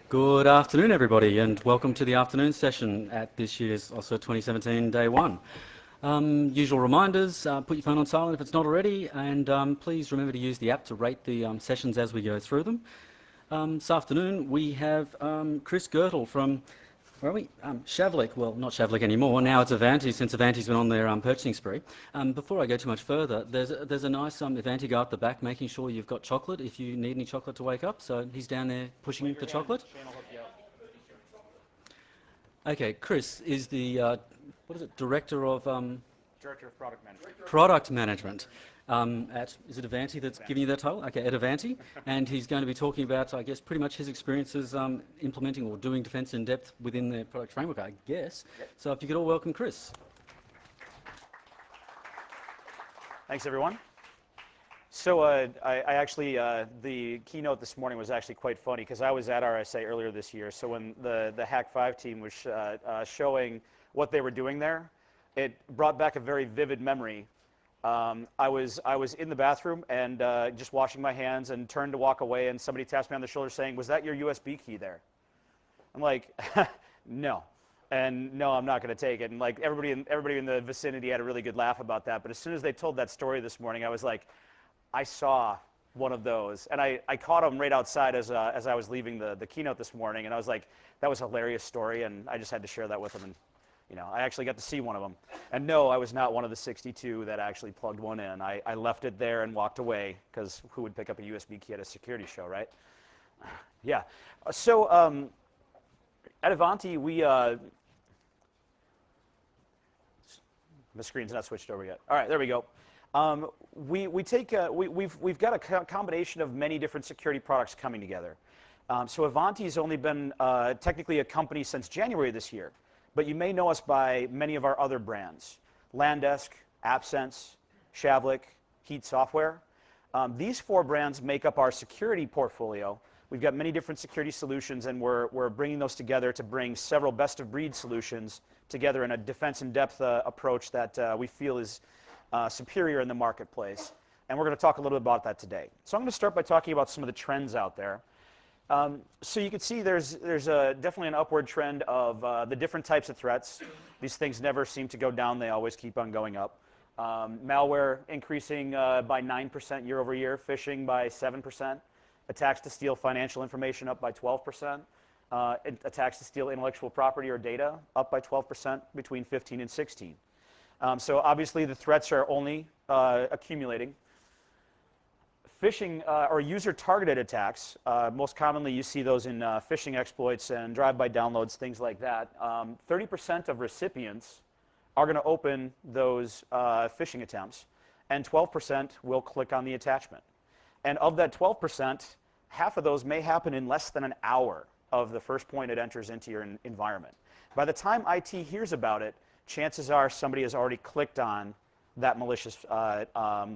Good afternoon, everybody, and welcome to the afternoon session at this year's AusCERT 2017 Day 1. Usual reminders, put your phone on silent if it's not already, and please remember to use the app to rate the sessions as we go through them. This afternoon we have Chris Goettl from, where are we? Shavlik, well, not Shavlik anymore, now it's Avanti, since Avanti's been on their purchasing spree. Before I go too much further, there's a nice Avanti guy at the back making sure you've got chocolate if you need any chocolate to wake up, so he's down there pushing the chocolate. Okay, Chris is the, what is it, Director of Product Management. Product Management at, is it Avanti that's giving you that title? Okay, at Avanti, and he's going to be talking about, I guess, pretty much his experiences implementing or doing defence in depth within their product framework, I guess. Yep. So if you could all welcome Chris. Thanks, everyone. So I actually, the keynote this morning was actually quite funny because I was at RSA earlier this year. So when the Hack 5 team was showing what they were doing there, it brought back a very vivid memory. I was in the bathroom and just washing my hands and turned to walk away, and somebody taps me on the shoulder saying, "Was that your USB key there?" I'm like, "No." And no, I'm not going to take it. And like everybody in the vicinity had a really good laugh about that. But as soon as they told that story this morning, I was like, I saw one of those, and I caught him right outside as I was leaving the keynote this morning, and I was like, that was a hilarious story, and I just had to share that with him. And you know, I actually got to see one of them. And no, I was not one of the 62 that actually plugged one in. I left it there and walked away, because who would pick up a USB key at a security show, right? Yeah. So at Avanti, we the screen's not switched over yet. All right, there we go. We've got a combination of many different security products coming together. So Avanti's only been technically a company since January this year, but you may know us by many of our other brands: Landesk, AppSense, Shavlik, Heat Software. These four brands make up our security portfolio. We've got many different security solutions, and we're bringing those together to bring several best-of-breed solutions together in a defense-in-depth approach that we feel is superior in the marketplace. And we're going to talk a little bit about that today. So I'm going to start by talking about some of the trends out there. So you can see there's definitely an upward trend of the different types of threats. These things never seem to go down. They always keep on going up. Malware increasing by 9% year over year, phishing by 7%, attacks to steal financial information up by 12%, attacks to steal intellectual property or data up by 12% between 15 and 16. So obviously the threats are only accumulating. Phishing or user-targeted attacks, most commonly you see those in phishing exploits and drive-by downloads, things like that. 30% of recipients are going to open those phishing attempts, and 12% will click on the attachment. And of that 12%, half of those may happen in less than an hour of the first point it enters into your environment. By the time IT hears about it, chances are somebody has already clicked on that malicious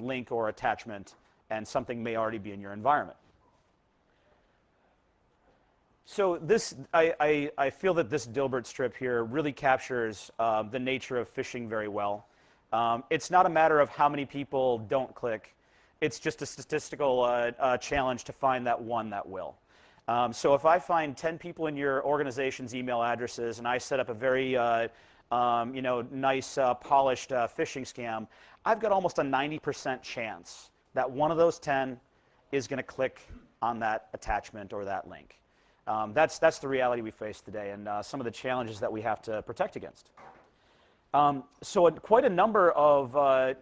link or attachment, and something may already be in your environment. So this, I feel that this Dilbert strip here really captures the nature of phishing very well. It's not a matter of how many people don't click. It's just a statistical challenge to find that one that will. So if I find 10 people in your organization's email addresses, and I set up a very nice, polished phishing scam, I've got almost a 90% chance that one of those 10 is going to click on that attachment or that link. That's the reality we face today, and some of the challenges that we have to protect against. So quite a number of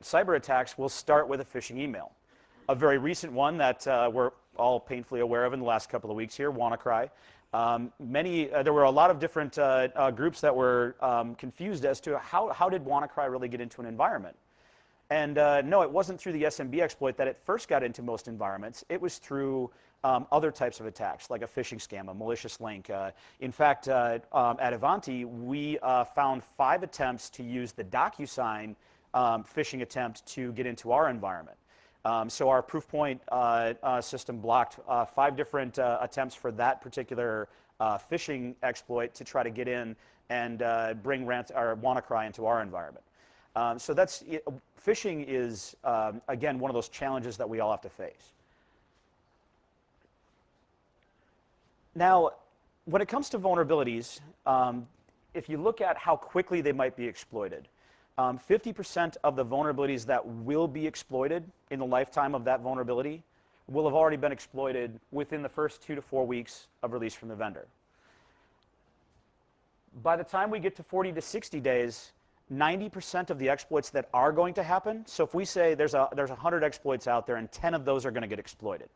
cyber attacks will start with a phishing email. A very recent one that we're all painfully aware of in the last couple of weeks here, WannaCry. There were a lot of different groups that were confused as to how did WannaCry really get into an environment. And no, it wasn't through the SMB exploit that it first got into most environments. It was through other types of attacks, like a phishing scam, a malicious link. In fact, at Avanti, we found 5 attempts to use the DocuSign phishing attempt to get into our environment. So our Proofpoint system blocked 5 different attempts for that particular phishing exploit to try to get in and bring WannaCry into our environment. So phishing is, again, one of those challenges that we all have to face. Now, when it comes to vulnerabilities, if you look at how quickly they might be exploited, 50% of the vulnerabilities that will be exploited in the lifetime of that vulnerability will have already been exploited within the first 2 to 4 weeks of release from the vendor. By the time we get to 40 to 60 days, 90% of the exploits that are going to happen, so if we say there's 100 exploits out there and 10 of those are going to get exploited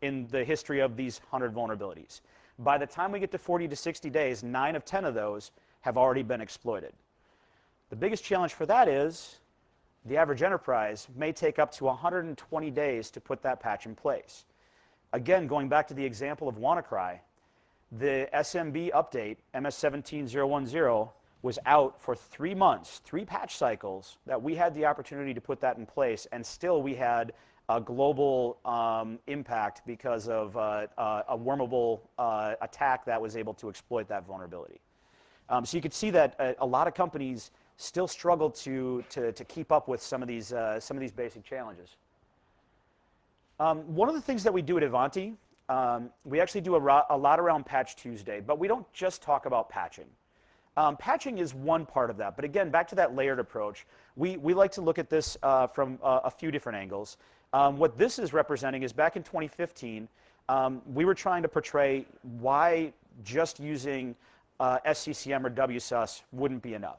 in the history of these 100 vulnerabilities, by the time we get to 40 to 60 days, 9 of 10 of those have already been exploited. The biggest challenge for that is the average enterprise may take up to 120 days to put that patch in place. Again, going back to the example of WannaCry, the SMB update, MS17010, was out for 3 months, 3 patch cycles, that we had the opportunity to put that in place, and still we had a global impact because of a wormable attack that was able to exploit that vulnerability. So you could see that a lot of companies still struggle to keep up with some of these basic challenges. One of the things that we do at Ivanti, we actually do a lot around Patch Tuesday, but we don't just talk about patching. Patching is one part of that, but again, back to that layered approach, we like to look at this from a few different angles. What this is representing is back in 2015, we were trying to portray why just using SCCM or WSUS wouldn't be enough.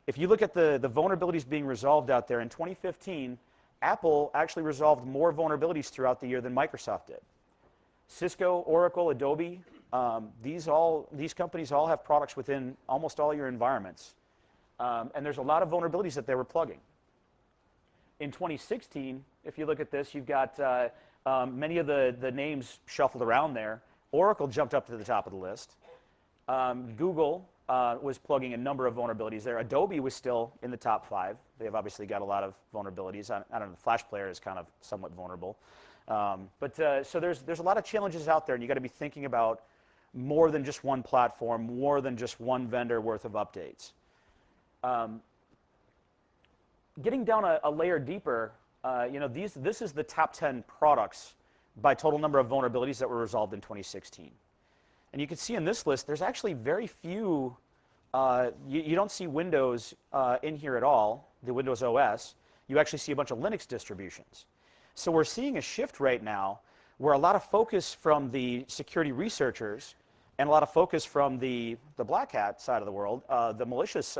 If you look at the vulnerabilities being resolved out there in 2015, Apple actually resolved more vulnerabilities throughout the year than Microsoft did. Cisco, Oracle, Adobe, these companies all have products within almost all your environments. And there's a lot of vulnerabilities that they were plugging. In 2016, if you look at this, you've got many of the names shuffled around there. Oracle jumped up to the top of the list. Google was plugging a number of vulnerabilities there. Adobe was still in the top 5. They've obviously got a lot of vulnerabilities. I don't know, the Flash player is kind of somewhat vulnerable. So there's a lot of challenges out there, and you got to be thinking about more than just one platform, more than just one vendor worth of updates. Getting down a layer deeper, this is the top 10 products by total number of vulnerabilities that were resolved in 2016. And you can see in this list, there's actually very few, you don't see Windows in here at all, the Windows OS. You actually see a bunch of Linux distributions. So we're seeing a shift right now where a lot of focus from the security researchers and a lot of focus from the black hat side of the world, the malicious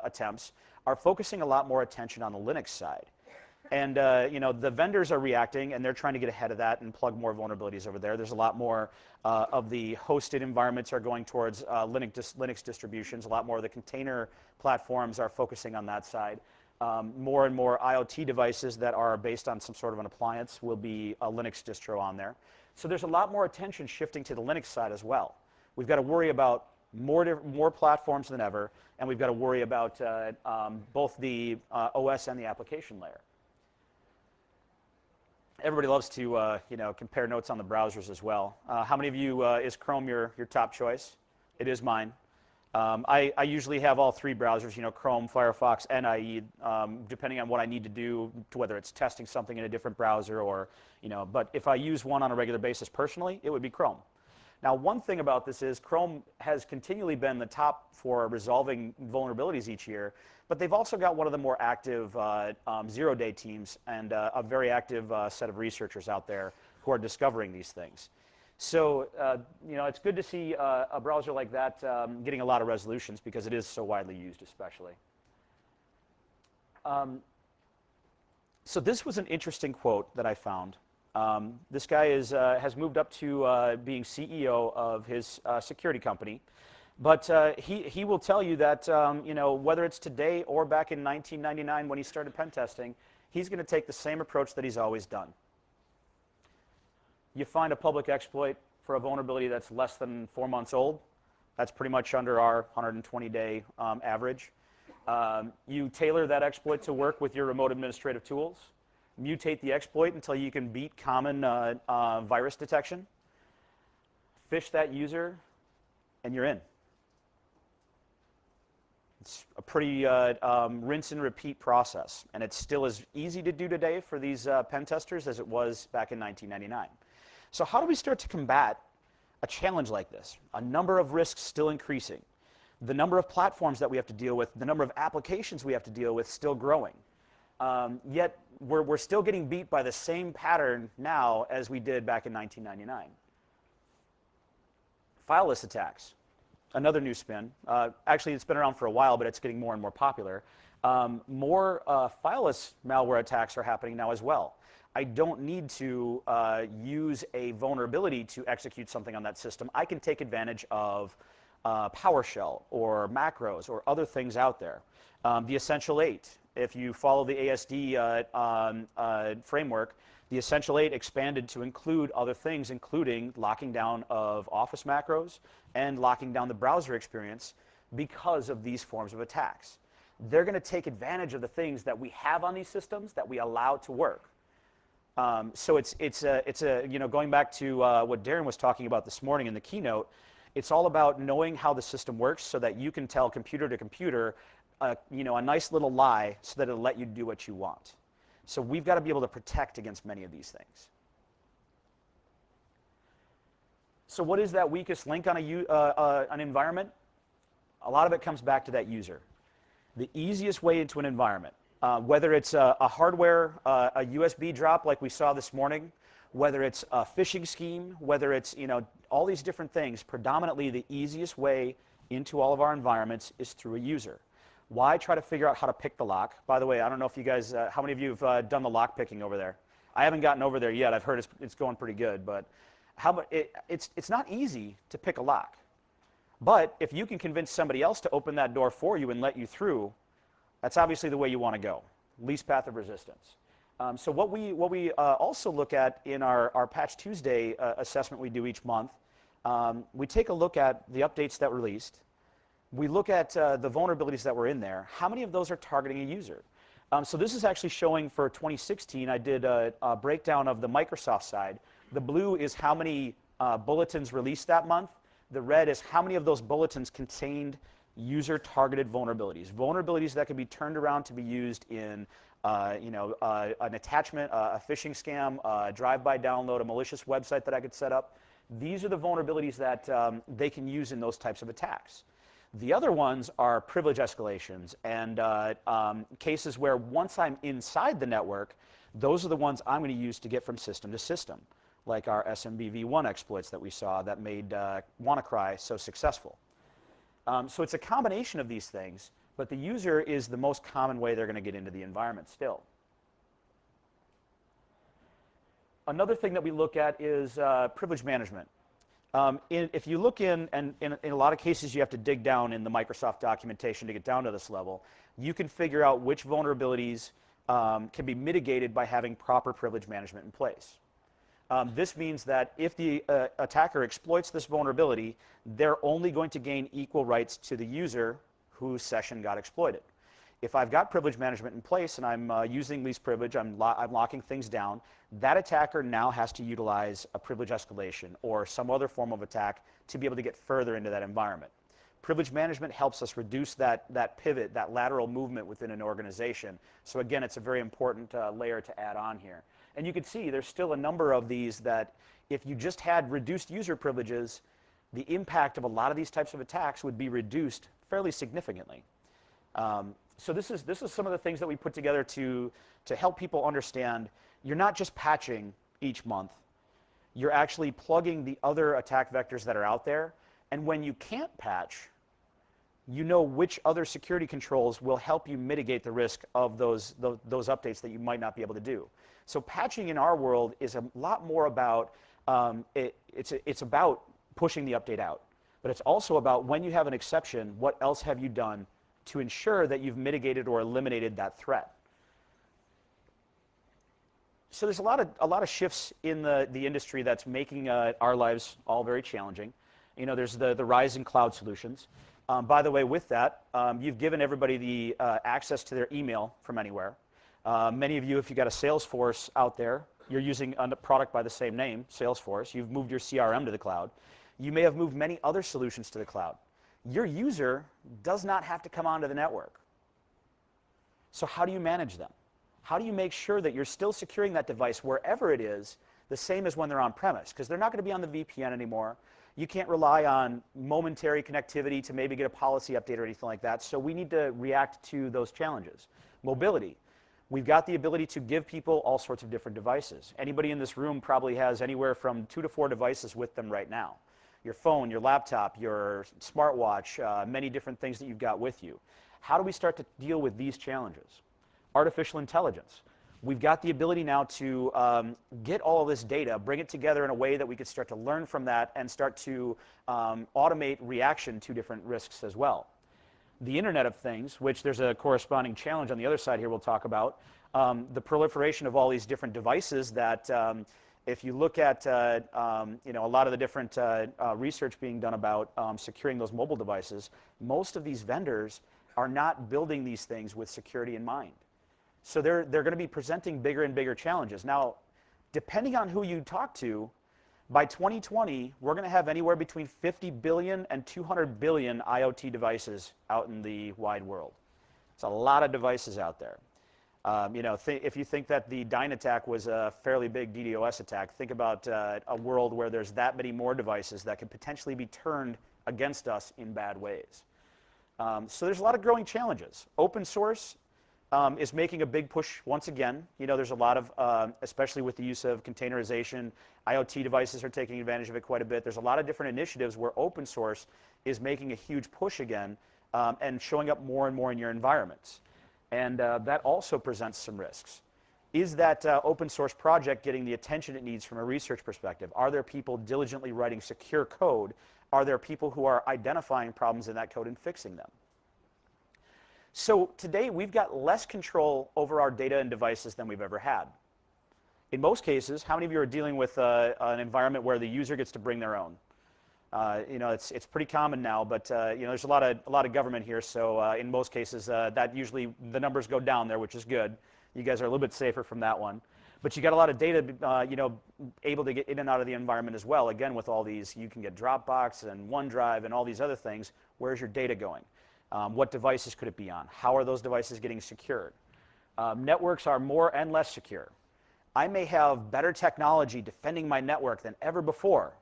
attempts, are focusing a lot more attention on the Linux side. And the vendors are reacting, and they're trying to get ahead of that and plug more vulnerabilities over there. There's a lot more of the hosted environments are going towards Linux distributions. A lot more of the container platforms are focusing on that side. More and more IoT devices that are based on some sort of an appliance will be a Linux distro on there. So there's a lot more attention shifting to the Linux side as well. We've got to worry about more platforms than ever, and we've got to worry about both the OS and the application layer. Everybody loves to compare notes on the browsers as well. How many of you is Chrome your top choice? It is mine. I usually have all 3 browsers, Chrome, Firefox, and IE, depending on what I need to do, to whether it's testing something in a different browser or, but if I use one on a regular basis personally, it would be Chrome. Now, one thing about this is Chrome has continually been the top for resolving vulnerabilities each year, but they've also got one of the more active zero-day teams and a very active set of researchers out there who are discovering these things. So, it's good to see a browser like that getting a lot of resolutions because it is so widely used, especially. So this was an interesting quote that I found. This guy has moved up to being CEO of his security company, but he will tell you that whether it's today or back in 1999 when he started pen testing, he's going to take the same approach that he's always done. You find a public exploit for a vulnerability that's less than 4 months old. That's pretty much under our 120-day average. You tailor that exploit to work with your remote administrative tools. Mutate the exploit until you can beat common virus detection. Phish that user, and you're in. It's a pretty rinse and repeat process, and it's still as easy to do today for these pen testers as it was back in 1999. So how do we start to combat a challenge like this? A number of risks still increasing. The number of platforms that we have to deal with, the number of applications we have to deal with still growing. Yet we're still getting beat by the same pattern now as we did back in 1999. Fileless attacks, another new spin. Actually, it's been around for a while, but it's getting more and more popular. More fileless malware attacks are happening now as well. I don't need to use a vulnerability to execute something on that system. I can take advantage of PowerShell or macros or other things out there. The Essential 8, if you follow the ASD framework, the Essential 8 expanded to include other things, including locking down of Office macros and locking down the browser experience because of these forms of attacks. They're going to take advantage of the things that we have on these systems that we allow to work. So it's going back to what Darren was talking about this morning in the keynote. It's all about knowing how the system works so that you can tell computer to computer, a nice little lie so that it'll let you do what you want. So we've got to be able to protect against many of these things. So what is that weakest link on an environment? A lot of it comes back to that user. The easiest way into an environment, whether it's a hardware, a USB drop like we saw this morning, whether it's a phishing scheme, whether it's all these different things, predominantly the easiest way into all of our environments is through a user. Why try to figure out how to pick the lock? By the way, I don't know if you guys, how many of you have done the lock picking over there? I haven't gotten over there yet. I've heard it's going pretty good, but it's not easy to pick a lock. But if you can convince somebody else to open that door for you and let you through, that's obviously the way you want to go. Least path of resistance. So what we also look at in our Patch Tuesday assessment we do each month, we take a look at the updates that were released. We look at the vulnerabilities that were in there. How many of those are targeting a user? So this is actually showing for 2016. I did a breakdown of the Microsoft side. The blue is how many bulletins released that month. The red is how many of those bulletins contained user-targeted vulnerabilities. Vulnerabilities that can be turned around to be used in an attachment, a phishing scam, a drive-by download, a malicious website that I could set up. These are the vulnerabilities that they can use in those types of attacks. The other ones are privilege escalations and cases where once I'm inside the network, those are the ones I'm going to use to get from system to system, like our SMBv1 exploits that we saw that made WannaCry so successful. So it's a combination of these things, but the user is the most common way they're going to get into the environment still. Another thing that we look at is privilege management. If you look in a lot of cases you have to dig down in the Microsoft documentation to get down to this level, you can figure out which vulnerabilities can be mitigated by having proper privilege management in place. This means that if the attacker exploits this vulnerability, they're only going to gain equal rights to the user whose session got exploited. If I've got privilege management in place and I'm using least privilege, I'm locking things down, that attacker now has to utilize a privilege escalation or some other form of attack to be able to get further into that environment. Privilege management helps us reduce that pivot, that lateral movement within an organization. So again, it's a very important layer to add on here. And you can see there's still a number of these that if you just had reduced user privileges, the impact of a lot of these types of attacks would be reduced fairly significantly. So this is some of the things that we put together to help people understand you're not just patching each month, you're actually plugging the other attack vectors that are out there, and when you can't patch, you know which other security controls will help you mitigate the risk of those updates that you might not be able to do. So patching in our world is a lot more about, it's about pushing the update out, but it's also about when you have an exception, what else have you done to ensure that you've mitigated or eliminated that threat. So there's a lot of shifts in the industry that's making our lives all very challenging. There's the rise in cloud solutions. By the way, with that, you've given everybody the access to their email from anywhere. Many of you, if you've got a Salesforce out there, you're using a product by the same name, Salesforce. You've moved your CRM to the cloud. You may have moved many other solutions to the cloud. your user does not have to come onto the network. So how do you manage them? How do you make sure that you're still securing that device wherever it is, the same as when they're on premise? Because they're not going to be on the VPN anymore. You can't rely on momentary connectivity to maybe get a policy update or anything like that. So we need to react to those challenges. Mobility. We've got the ability to give people all sorts of different devices. Anybody in this room probably has anywhere from 2 to 4 devices with them right now. Your phone, your laptop, your smartwatch, many different things that you've got with you. How do we start to deal with these challenges? Artificial intelligence. We've got the ability now to get all of this data, bring it together in a way that we could start to learn from that and start to automate reaction to different risks as well. The Internet of Things, which there's a corresponding challenge on the other side here we'll talk about, the proliferation of all these different devices that if you look at a lot of the different research being done about securing those mobile devices, most of these vendors are not building these things with security in mind. So they're going to be presenting bigger and bigger challenges. Now, depending on who you talk to, by 2020, we're going to have anywhere between 50 billion and 200 billion IoT devices out in the wide world. It's a lot of devices out there. If you think that the Dyn attack was a fairly big DDoS attack, think about a world where there's that many more devices that could potentially be turned against us in bad ways. So there's a lot of growing challenges. Open source is making a big push once again. There's a lot of, especially with the use of containerization, IoT devices are taking advantage of it quite a bit. There's a lot of different initiatives where open source is making a huge push again and showing up more and more in your environments. And that also presents some risks. Is that open source project getting the attention it needs from a research perspective? Are there people diligently writing secure code? Are there people who are identifying problems in that code and fixing them? So today, we've got less control over our data and devices than we've ever had. In most cases, how many of you are dealing with an environment where the user gets to bring their own? It's pretty common now, but there's a lot of government here, so in most cases, that usually the numbers go down there, which is good. You guys are a little bit safer from that one. But you got a lot of data, able to get in and out of the environment as well. Again, with all these, you can get Dropbox and OneDrive and all these other things. Where's your data going? What devices could it be on? How are those devices getting secured? Networks are more and less secure. I may have better technology defending my network than ever before,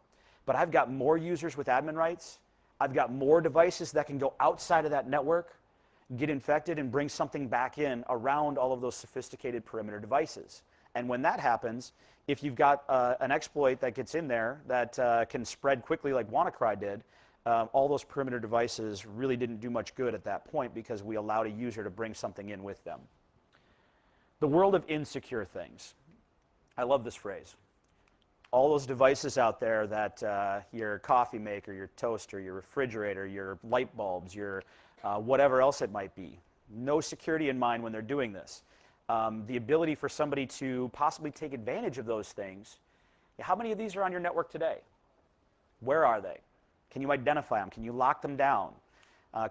but I've got more users with admin rights. I've got more devices that can go outside of that network, get infected, and bring something back in around all of those sophisticated perimeter devices. And when that happens, if you've got an exploit that gets in there that can spread quickly like WannaCry did, all those perimeter devices really didn't do much good at that point because we allowed a user to bring something in with them. The world of insecure things. I love this phrase. All those devices out there that your coffee maker, your toaster, your refrigerator, your light bulbs, your whatever else it might be. No security in mind when they're doing this. The ability for somebody to possibly take advantage of those things. How many of these are on your network today? Where are they? Can you identify them? Can you lock them down?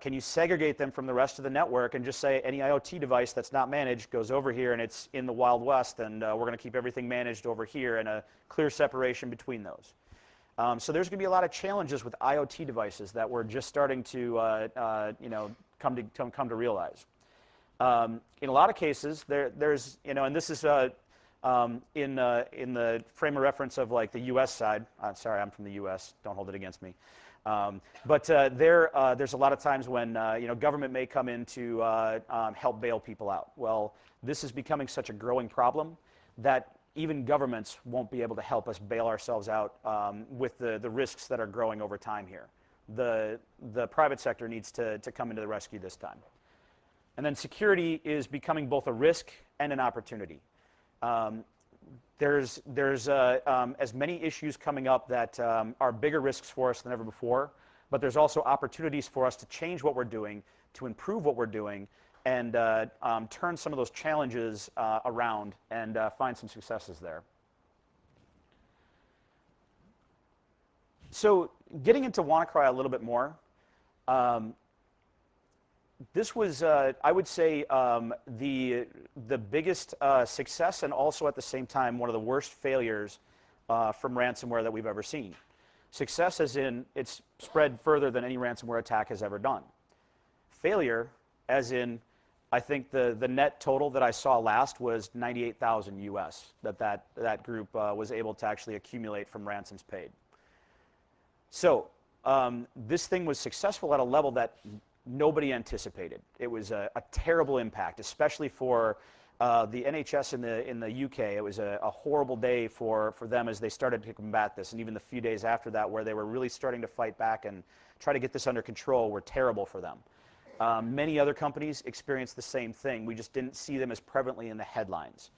Can you segregate them from the rest of the network and just say any IoT device that's not managed goes over here and it's in the Wild West and we're going to keep everything managed over here and a clear separation between those. So there's going to be a lot of challenges with IoT devices that we're just starting to come to realize. In a lot of cases, there's and this is in the frame of reference of like the U.S. side. Sorry, I'm from the U.S. Don't hold it against me. There's a lot of times when government may come in to help bail people out. Well, this is becoming such a growing problem that even governments won't be able to help us bail ourselves out with the risks that are growing over time here. The private sector needs to come into the rescue this time. And then security is becoming both a risk and an opportunity. There's as many issues coming up that are bigger risks for us than ever before, but there's also opportunities for us to change what we're doing, to improve what we're doing, and turn some of those challenges around and find some successes there. So getting into WannaCry a little bit more, this was, I would say, the biggest success and also at the same time one of the worst failures from ransomware that we've ever seen. Success as in it's spread further than any ransomware attack has ever done. Failure as in I think the net total that I saw last was 98,000 US that group was able to actually accumulate from ransoms paid. So this thing was successful at a level that nobody anticipated. It was a terrible impact, especially for the NHS in the UK. It was a horrible day for them as they started to combat this, and even the few days after that where they were really starting to fight back and try to get this under control were terrible for them. Many other companies experienced the same thing. We just didn't see them as prevalently in the headlines.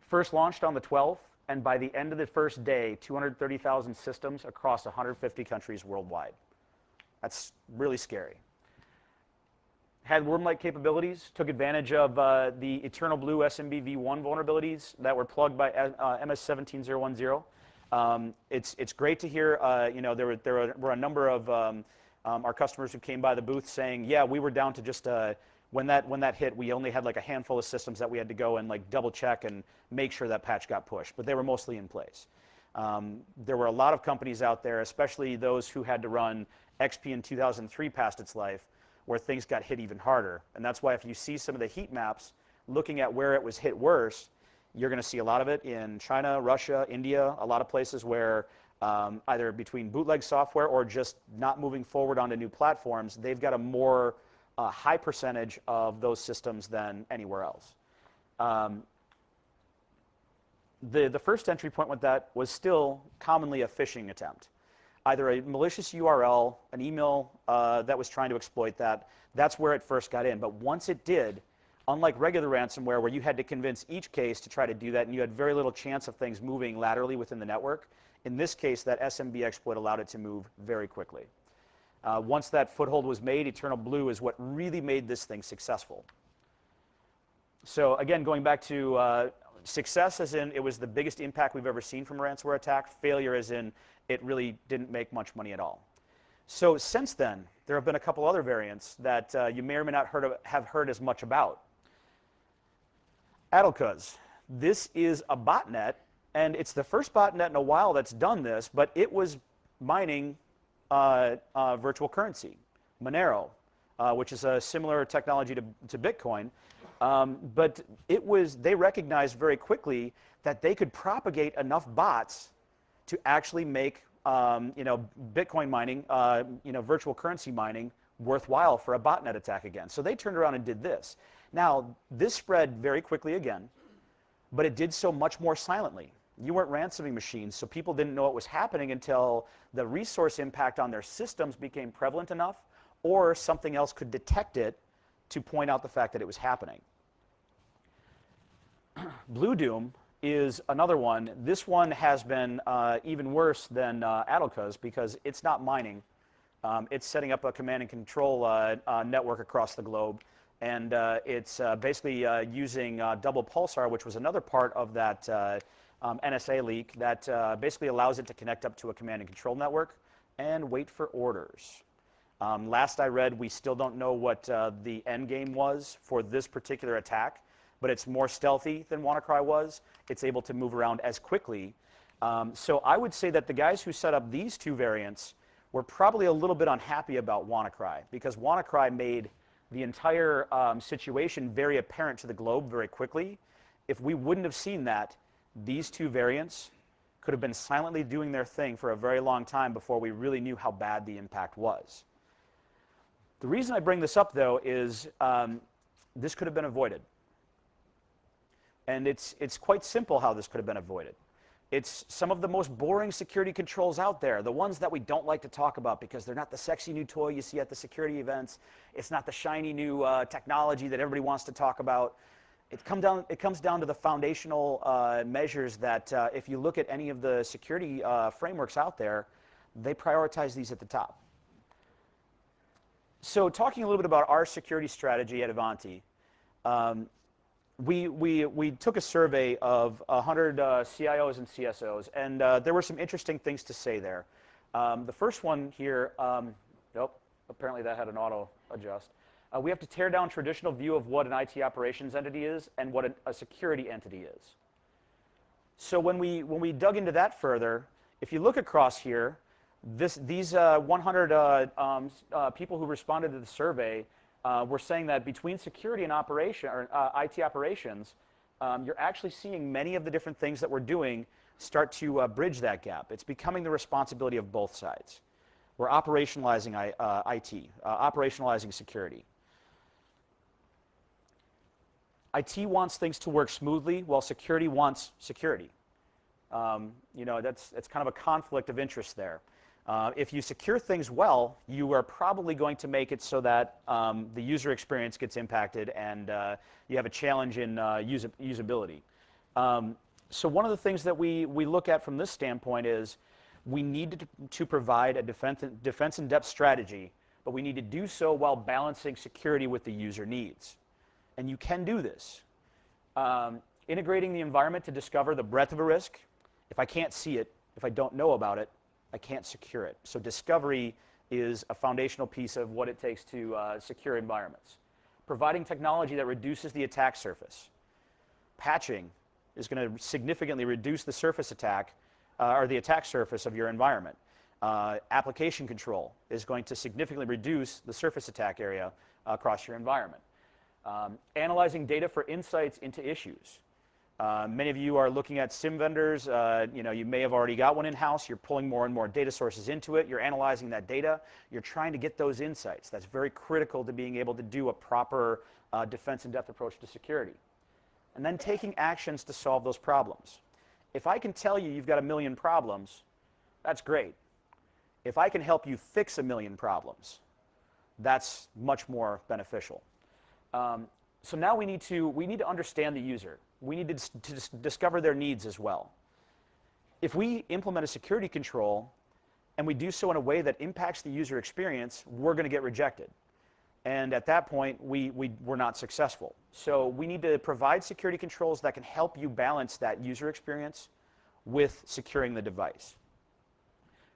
First launched on the 12th, and by the end of the first day, 230,000 systems across 150 countries worldwide. That's really scary. Had worm-like capabilities, took advantage of the Eternal Blue SMB v1 vulnerabilities that were plugged by MS17010. It's great to hear, there were a number of our customers who came by the booth saying, yeah, we were down to just, when that hit, we only had like a handful of systems that we had to go and like double check and make sure that patch got pushed, but they were mostly in place. There were a lot of companies out there, especially those who had to run XP in 2003 past its life, where things got hit even harder. And that's why if you see some of the heat maps looking at where it was hit worse, you're going to see a lot of it in China, Russia, India, a lot of places where either between bootleg software or just not moving forward onto new platforms, they've got a more high percentage of those systems than anywhere else. The first entry point with that was still commonly a phishing attempt. Either a malicious URL, an email that was trying to exploit that. That's where it first got in. But once it did, unlike regular ransomware where you had to convince each case to try to do that and you had very little chance of things moving laterally within the network, in this case, that SMB exploit allowed it to move very quickly. Once that foothold was made, Eternal Blue is what really made this thing successful. So again, going back to success as in it was the biggest impact we've ever seen from a ransomware attack. Failure as in it really didn't make much money at all. So since then, there have been a couple other variants that you may or may not have heard as much about. AusCERT. This is a botnet, and it's the first botnet in a while that's done this, but it was mining virtual currency, Monero, which is a similar technology to Bitcoin. But they recognized very quickly that they could propagate enough bots to actually make Bitcoin mining, virtual currency mining, worthwhile for a botnet attack again. So they turned around and did this. Now, this spread very quickly again, but it did so much more silently. You weren't ransoming machines, so people didn't know it was happening until the resource impact on their systems became prevalent enough, or something else could detect it to point out the fact that it was happening. Blue Doom is another one. This one has been even worse than AusCERT because it's not mining. It's setting up a command and control network across the globe, and it's basically using double pulsar, which was another part of that NSA leak that basically allows it to connect up to a command and control network and wait for orders. Last I read, we still don't know what the end game was for this particular attack, but it's more stealthy than WannaCry was. It's able to move around as quickly. So I would say that the guys who set up these two variants were probably a little bit unhappy about WannaCry because WannaCry made the entire situation very apparent to the globe very quickly. If we wouldn't have seen that, these two variants could have been silently doing their thing for a very long time before we really knew how bad the impact was. The reason I bring this up, though, is this could have been avoided. And it's quite simple how this could have been avoided. It's some of the most boring security controls out there, the ones that we don't like to talk about because they're not the sexy new toy you see at the security events. It's not the shiny new technology that everybody wants to talk about. It comes down to the foundational measures that if you look at any of the security frameworks out there, they prioritize these at the top. So talking a little bit about our security strategy at Ivanti, we took a survey of 100 CIOs and CSOs, and there were some interesting things to say there. The first one here, nope, apparently that had an auto adjust. We have to tear down traditional view of what an IT operations entity is and what a security entity is. So when we dug into that further, If you look across here, these 100 people who responded to the survey were saying that between security and IT operations, you're actually seeing many of the different things that we're doing start to bridge that gap. It's becoming the responsibility of both sides. We're operationalizing IT, operationalizing security. IT wants things to work smoothly, while security wants security. You know, that's kind of a conflict of interest there. If you secure things well, you are probably going to make it so that the user experience gets impacted and you have a challenge in usability. So one of the things that we look at from this standpoint is we need to provide a defense in depth strategy, but we need to do so while balancing security with the user needs. And you can do this. Integrating the environment to discover the breadth of a risk. If I can't see it, if I don't know about it, I can't secure it. So discovery is a foundational piece of what it takes to secure environments. Providing technology that reduces the attack surface. Patching is going to significantly reduce the surface attack or the attack surface of your environment. Application control is going to significantly reduce the surface attack area across your environment. Analyzing data for insights into issues. Many of you are looking at SIM vendors. You know, you may have already got one in-house. You're pulling more and more data sources into it. You're analyzing that data. You're trying to get those insights. That's very critical to being able to do a proper defense in-depth approach to security. And then taking actions to solve those problems. If I can tell you you've got 1 million problems, that's great. If I can help you fix 1 million problems, that's much more beneficial. So now we need to understand the user. We need to discover their needs as well. If we implement a security control and we do so in a way that impacts the user experience, we're going to get rejected. And at that point, we're not successful. So we need to provide security controls that can help you balance that user experience with securing the device.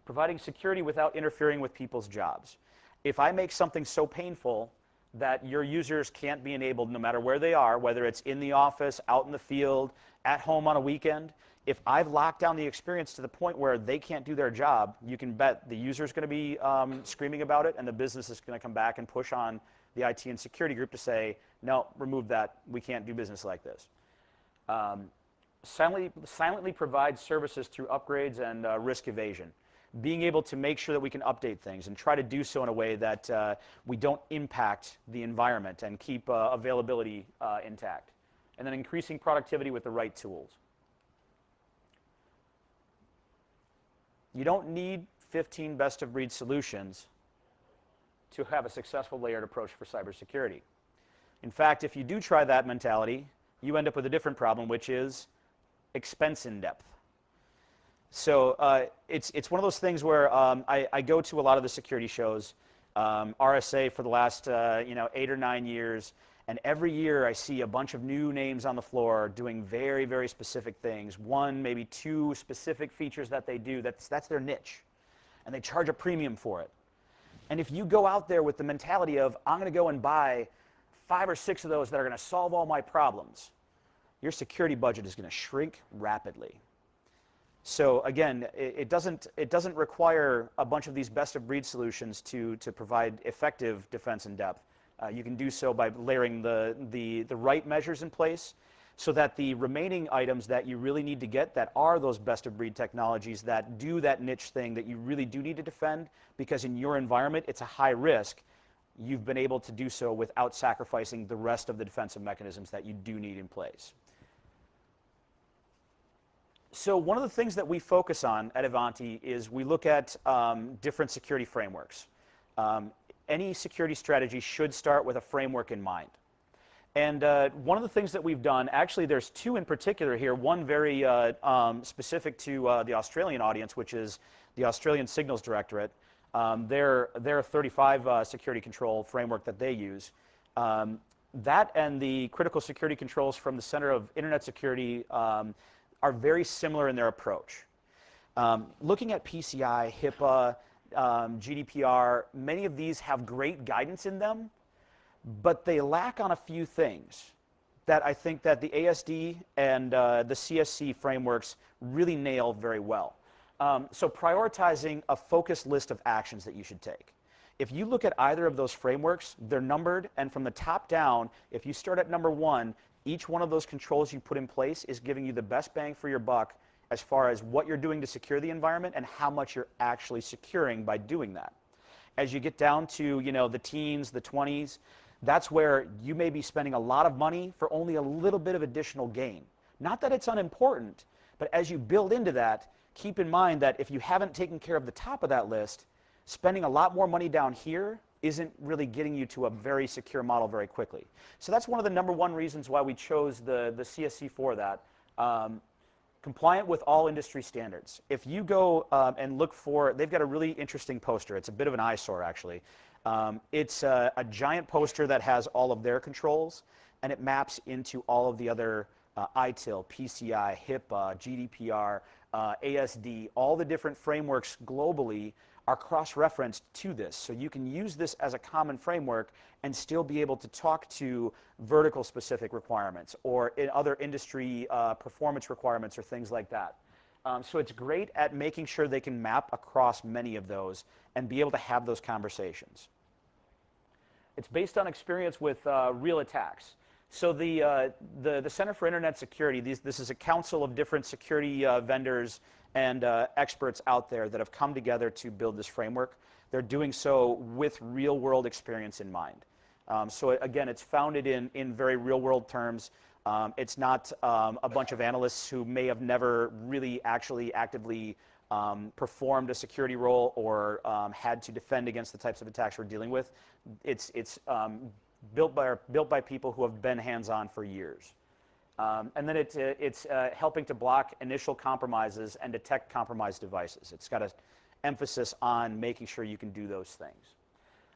Providing security without interfering with people's jobs. If I make something so painful that your users can't be enabled no matter where they are, whether it's in the office, out in the field, at home on a weekend, if I've locked down the experience to the point where they can't do their job, you can bet the user's going to be screaming about it, and the business is going to come back and push on the IT and security group to say, no, remove that, we can't do business like this. Silently provide services through upgrades and risk evasion. Being able to make sure that we can update things and try to do so in a way that we don't impact the environment and keep availability intact. And then increasing productivity with the right tools. You don't need 15 best-of-breed solutions to have a successful layered approach for cybersecurity. In fact, if you do try that mentality, you end up with a different problem, which is expense in depth. So it's one of those things where I go to a lot of the security shows, RSA for the last 8 or 9 years, and every year I see a bunch of new names on the floor doing very, very specific things. 1, maybe 2 specific features that they do, that's their niche, and they charge a premium for it. And if you go out there with the mentality of, I'm going to go and buy 5 or 6 of those that are going to solve all my problems, your security budget is going to shrink rapidly. So again, it doesn't require a bunch of these best-of-breed solutions to provide effective defense in depth. You can do so by layering the right measures in place so that the remaining items that you really need to get that are those best-of-breed technologies that do that niche thing that you really do need to defend, because in your environment it's a high risk, you've been able to do so without sacrificing the rest of the defensive mechanisms that you do need in place. So one of the things that we focus on at Ivanti is we look at different security frameworks. Any security strategy should start with a framework in mind. And one of the things that we've done, actually there's 2 in particular here, one very specific to the Australian audience, which is the Australian Signals Directorate. Their 35 security control framework that they use. That and the critical security controls from the Center of Internet Security are very similar in their approach. Looking at PCI, HIPAA, GDPR, many of these have great guidance in them, but they lack on a few things that I think that the ASD and the CSC frameworks really nail very well. So prioritizing a focused list of actions that you should take. If you look at either of those frameworks, they're numbered, and from the top down, if you start at number 1, each one of those controls you put in place is giving you the best bang for your buck as far as what you're doing to secure the environment and how much you're actually securing by doing that. As you get down to, the teens, the 20s, that's where you may be spending a lot of money for only a little bit of additional gain. Not that it's unimportant, but as you build into that, keep in mind that if you haven't taken care of the top of that list, spending a lot more money down here isn't really getting you to a very secure model very quickly. So that's one of the number 1 reasons why we chose the CSC for that. Compliant with all industry standards. If you go and look for, they've got a really interesting poster. It's a bit of an eyesore, actually. It's a giant poster that has all of their controls, and it maps into all of the other ITIL, PCI, HIPAA, GDPR, ASD, all the different frameworks globally are cross-referenced to this. So you can use this as a common framework and still be able to talk to vertical-specific requirements or in other industry performance requirements or things like that. So it's great at making sure they can map across many of those and be able to have those conversations. It's based on experience with real attacks. So the Center for Internet Security, this is a council of different security vendors and experts out there that have come together to build this framework. They're doing so with real-world experience in mind. So again, it's founded in very real-world terms. It's not a bunch of analysts who may have never really actually actively performed a security role or had to defend against the types of attacks we're dealing with. It's built by people who have been hands-on for years. And then it's helping to block initial compromises and detect compromised devices. It's got an emphasis on making sure you can do those things.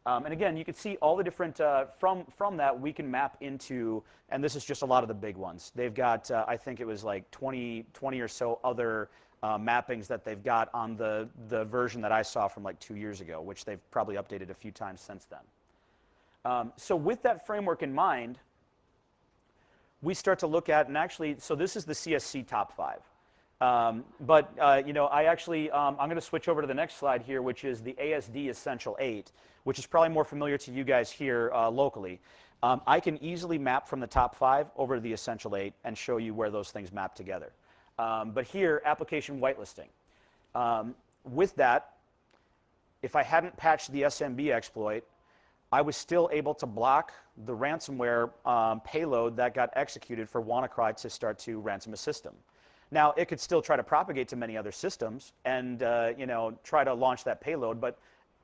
And again, you can see all the different, from that we can map into, and this is just a lot of the big ones. They've got, I think it was like 20 or so other mappings that they've got on the version that I saw from like 2 years ago, which they've probably updated a few times since then. So with that framework in mind, we start to look at, and actually, so this is the CSC top 5. But I actually, I'm going to switch over to the next slide here, which is the ASD Essential 8, which is probably more familiar to you guys here locally. I can easily map from the top 5 over to the Essential 8 and show you where those things map together. But here, application whitelisting. With that, if I hadn't patched the SMB exploit, I was still able to block the ransomware payload that got executed for WannaCry to start to ransom a system. Now, it could still try to propagate to many other systems and try to launch that payload, but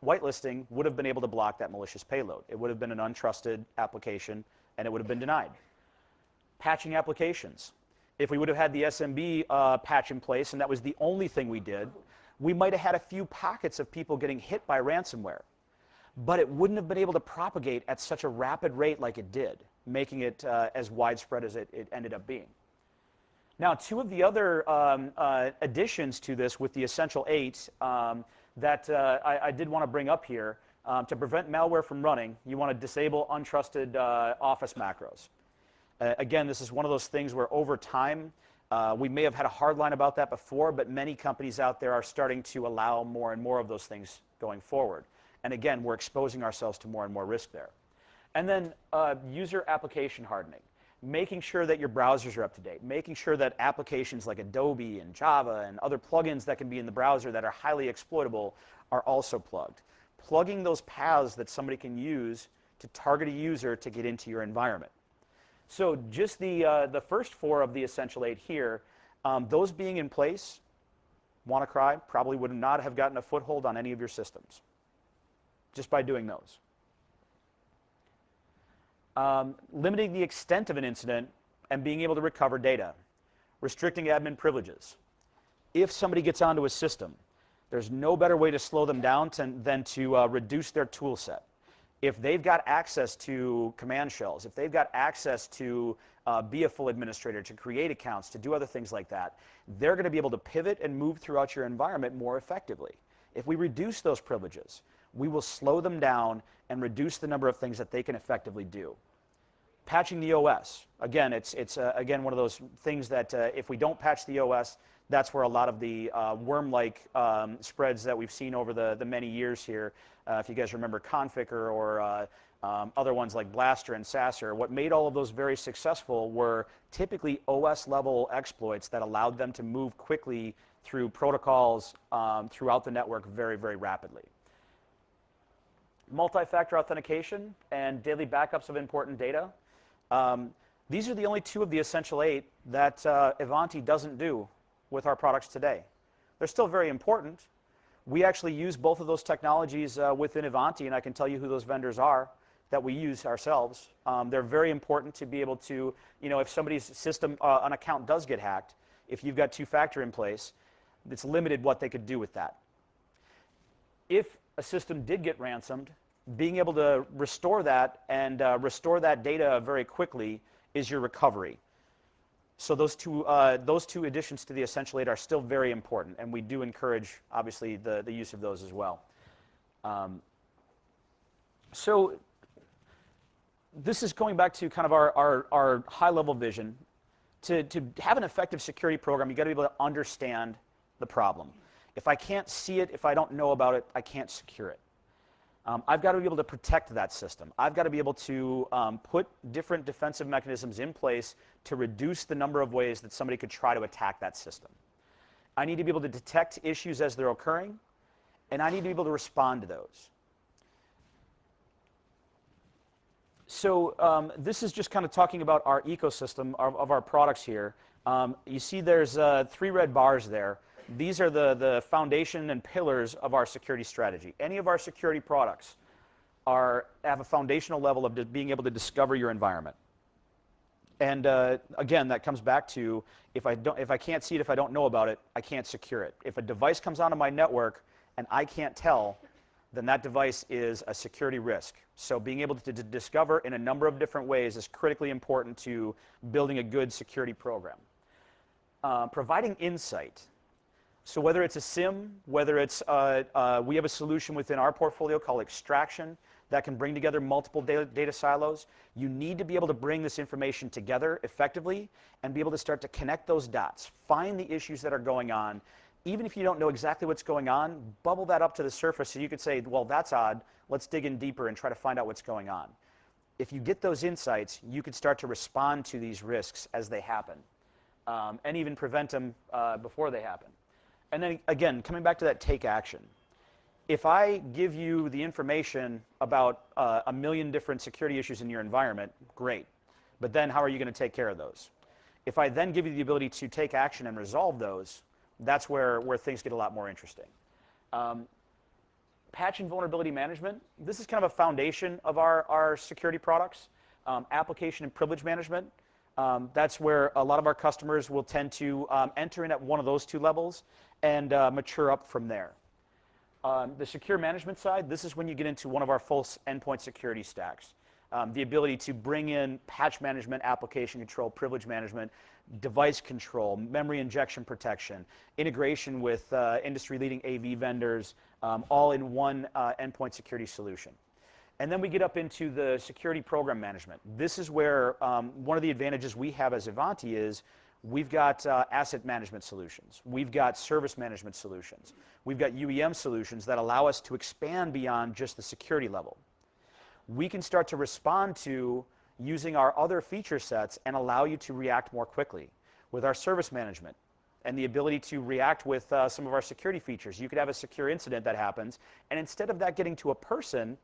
whitelisting would have been able to block that malicious payload. It would have been an untrusted application, and it would have been denied. Patching applications. If we would have had the SMB patch in place, and that was the only thing we did, we might have had a few pockets of people getting hit by ransomware. But it wouldn't have been able to propagate at such a rapid rate like it did, making it as widespread as it ended up being. Now, 2 of the other additions to this with the Essential 8 that I did want to bring up here, to prevent malware from running, you want to disable untrusted Office macros. Again, this is one of those things where over time, we may have had a hard line about that before, but many companies out there are starting to allow more and more of those things going forward. And again, we're exposing ourselves to more and more risk there. And then user application hardening, making sure that your browsers are up to date, making sure that applications like Adobe and Java and other plugins that can be in the browser that are highly exploitable are also plugged. Plugging those paths that somebody can use to target a user to get into your environment. So just the first 4 of the Essential 8 here, those being in place, WannaCry probably would not have gotten a foothold on any of your systems, just by doing those. Limiting the extent of an incident and being able to recover data. Restricting admin privileges. If somebody gets onto a system, there's no better way to slow them down than to reduce their tool set. If they've got access to command shells, if they've got access to be a full administrator, to create accounts, to do other things like that, they're going to be able to pivot and move throughout your environment more effectively. If we reduce those privileges, we will slow them down and reduce the number of things that they can effectively do. Patching the OS. Again, it's again one of those things that if we don't patch the OS, That's where a lot of the worm-like spreads that we've seen over the many years here, if you guys remember Conficker or other ones like Blaster and Sasser, what made all of those very successful were typically OS-level exploits that allowed them to move quickly through protocols throughout the network very, very rapidly. Multi-factor authentication and daily backups of important data. These are the only two of the essential 8 that Ivanti doesn't do with our products today. They're still very important. We actually use both of those technologies within Ivanti, and I can tell you who those vendors are that we use ourselves. They're very important to be able to, if somebody's system, an account does get hacked, if you've got two-factor in place, it's limited what they could do with that. If a system did get ransomed, being able to restore that and restore that data very quickly is your recovery. So those two additions to the Essential 8 are still very important, and we do encourage, obviously, the use of those as well. So this is going back to kind of our high-level vision. To have an effective security program, you've got to be able to understand the problem. If I can't see it, if I don't know about it, I can't secure it. I've got to be able to protect that system. I've got to be able to put different defensive mechanisms in place to reduce the number of ways that somebody could try to attack that system. I need to be able to detect issues as they're occurring, and I need to be able to respond to those. So this is just kind of talking about our ecosystem of our products here. You see there's 3 red bars there. These are the foundation and pillars of our security strategy. Any of our security products have a foundational level of being able to discover your environment. And again, that comes back to if I can't see it, if I don't know about it, I can't secure it. If a device comes onto my network and I can't tell, then that device is a security risk. So being able to discover in a number of different ways is critically important to building a good security program. Providing insight. So whether it's a SIM, whether it's, we have a solution within our portfolio called extraction that can bring together multiple data silos. You need to be able to bring this information together effectively and be able to start to connect those dots, find the issues that are going on. Even if you don't know exactly what's going on, bubble that up to the surface so you could say, well, that's odd. Let's dig in deeper and try to find out what's going on. If you get those insights, you could start to respond to these risks as they happen and even prevent them before they happen. And then again, coming back to that take action. If I give you the information about a million different security issues in your environment, great. But then how are you going to take care of those? If I then give you the ability to take action and resolve those, that's where things get a lot more interesting. Patch and vulnerability management. This is kind of a foundation of our security products. Application and privilege management. That's where a lot of our customers will tend to enter in at one of those 2 levels and mature up from there. The secure management side, this is when you get into one of our full endpoint security stacks. The ability to bring in patch management, application control, privilege management, device control, memory injection protection, integration with industry-leading AV vendors, all in one endpoint security solution. And then we get up into the security program management. This is where one of the advantages we have as Ivanti is we've got asset management solutions. We've got service management solutions. We've got UEM solutions that allow us to expand beyond just the security level. We can start to respond to using our other feature sets and allow you to react more quickly with our service management and the ability to react with some of our security features. You could have a secure incident that happens, and instead of that getting to a person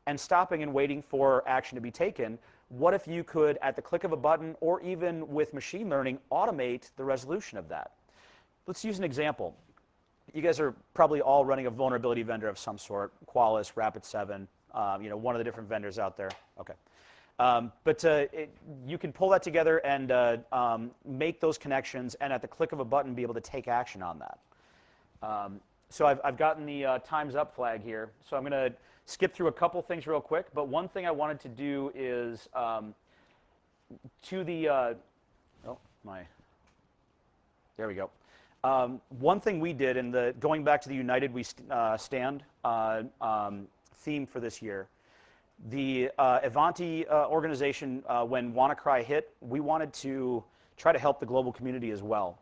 and stopping and waiting for action to be taken, what if you could, at the click of a button or even with machine learning, automate the resolution of that? Let's use an example. You guys are probably all running a vulnerability vendor of some sort, Qualys, Rapid7, one of the different vendors out there. Okay. You can pull that together and make those connections and at the click of a button be able to take action on that. So I've gotten the time's up flag here. So I'm going to skip through a couple things real quick. But one thing I wanted to do is there we go. One thing we did in going back to the United We Stand theme for this year, the Ivanti organization, when WannaCry hit, we wanted to try to help the global community as well.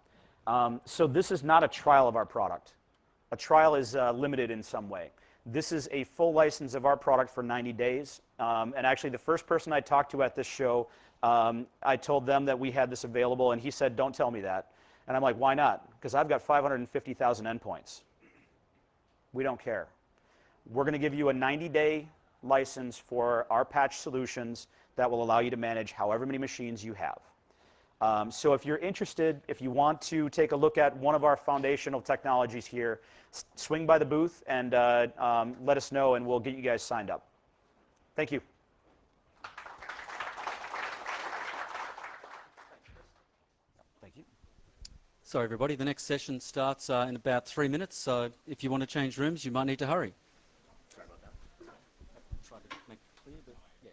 So this is not a trial of our product. A trial is limited in some way. This is a full license of our product for 90 days. And actually, the first person I talked to at this show, I told them that we had this available, and he said, "Don't tell me that." And I'm like, "Why not?" Because I've got 550,000 endpoints. We don't care. We're going to give you a 90-day license for our patch solutions that will allow you to manage however many machines you have. So if you're interested, if you want to take a look at one of our foundational technologies here, swing by the booth and let us know, and we'll get you guys signed up. Thank you. Thank you. So everybody, the next session starts in about 3 minutes, so if you want to change rooms, you might need to hurry. Sorry about that. Try to make it clear, but yeah.